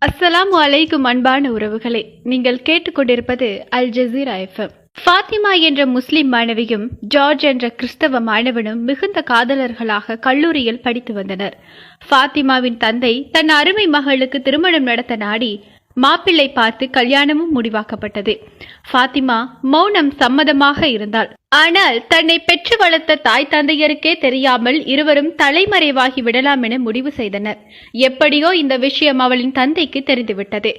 அஸ்ஸலாமு அலைக்கும் அன்பான உறவுகளே, நீங்கள் கேட்டுக்கொண்டிருப்பது அல் ஜசீரா எஃப்எம். ஃபாத்திமா என்ற முஸ்லிம் மாணவியும் ஜார்ஜ் என்ற கிறிஸ்தவ மாணவனும் மிகுந்த காதலர்களாக கல்லூரியில் படித்து வந்தனர். ஃபாத்திமாவின் தந்தை தன் அருமை மகளுக்கு திருமணம் நடத்த நாடி மாப்பிள்ளை பார்த்து கல்யாணமும் முடிவாக்கப்பட்டது. ஃபாத்திமா மௌனம் சம்மதமாக இருந்தாள். ஆனால் தன்னை பெற்று வளர்த்த தாய் தந்தையருக்கே தெரியாமல் இருவரும் தலைமறைவாகி விடலாம் என முடிவு செய்தனர். எப்படியோ இந்த விஷயம் அவளின் தந்தைக்கு தெரிந்துவிட்டது.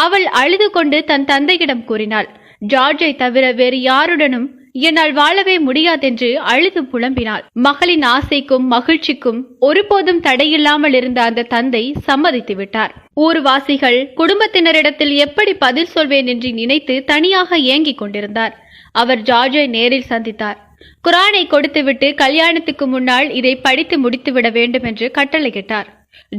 அவள் அழுது கொண்டு தன் தந்தையிடம் கூறினாள், ஜார்ஜை தவிர வேறு யாருடனும் என்னால் வாழவே முடியாதென்று அழுது புலம்பினாள். மகளின் ஆசைக்கும் மகிழ்ச்சிக்கும் ஒருபோதும் தடையில்லாமல் இருந்த அந்த தந்தை சம்மதித்து விட்டார். ஊர்வாசிகள் குடும்பத்தினரிடத்தில் எப்படி பதில் சொல்வேன் என்று நினைத்து தனியாக ஏங்கிக் கொண்டிருந்தார். அவர் ஜார்ஜை நேரில் சந்தித்தார். குரானை கொடுத்துவிட்டு கல்யாணத்துக்கு முன்னால் இதை படித்து முடித்துவிட வேண்டும் என்று கட்டளையிட்டார்.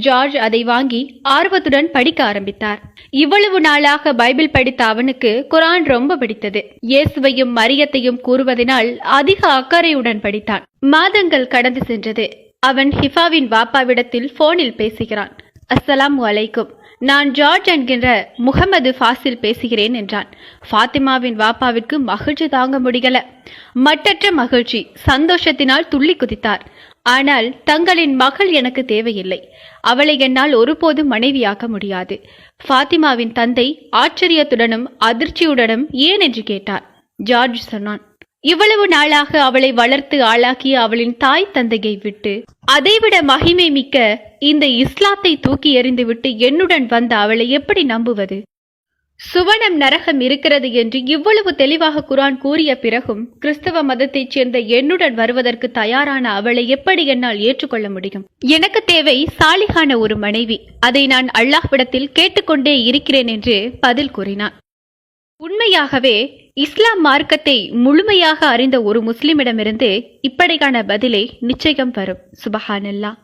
ஜார்ஜ் அதை வாங்கி ஆர்வத்துடன் படிக்க ஆரம்பித்தார். இவ்வளவு நாளாக பைபிள் படித்த அவனுக்கு குரான் ரொம்ப பிடித்தது. இயேசுவையும் மரியத்தையும் கூறுவதனால் அதிக அக்கறையுடன் படித்தான். மாதங்கள் கடந்து சென்றது. அவன் ஹிஃபாவின் வாப்பாவிடத்தில் போனில் பேசுகிறான். அஸ்ஸலாமு அலைக்கும், நான் ஜார்ஜ் என்கின்ற முகமது ஃபாசில் பேசுகிறேன் என்றான். ஃபாத்திமாவின் வாப்பாவிற்கு மகிழ்ச்சி தாங்க முடியல. மட்டற்ற மகிழ்ச்சி, சந்தோஷத்தினால் துள்ளி குதித்தார். ஆனால் தங்களின் மகள் எனக்கு தேவையில்லை. அவளை என்னால் ஒருபோதும் மனைவியாக்க முடியாது. ஃபாத்திமாவின் தந்தை ஆச்சரியத்துடனும் அதிர்ச்சியுடனும் ஏன் என்று கேட்டார். ஜார்ஜ் சொன்னான், இவ்வளவு நாளாக அவளை வளர்த்து ஆளாக்கிய அவளின் தாய் தந்தையை விட்டு அதைவிட மகிமை மிக்க இந்த இஸ்லாத்தை தூக்கி எறிந்துவிட்டு என்னுடன் வந்த அவளை எப்படி நம்புவது? சுவனம் நரகம் இருக்கிறது என்று இவ்வளவு தெளிவாக குரான் கூறிய பிறகும் கிறிஸ்தவ மதத்தைச் சேர்ந்த என்னுடன் வருவதற்கு தயாரான அவளை எப்படி என்னால் ஏற்றுக்கொள்ள முடியும்? எனக்கு தேவை சாலிகான ஒரு மனைவி. அதை நான் அல்லாஹ்விடத்தில் கேட்டுக்கொண்டே இருக்கிறேன் என்று பதில் கூறினான். உண்மையாகவே இஸ்லாம் மார்க்கத்தை முழுமையாக அறிந்த ஒரு முஸ்லிமிடமிருந்து இப்படியான பதிலே நிச்சயம் வரும். சுபஹானல்லாஹ்.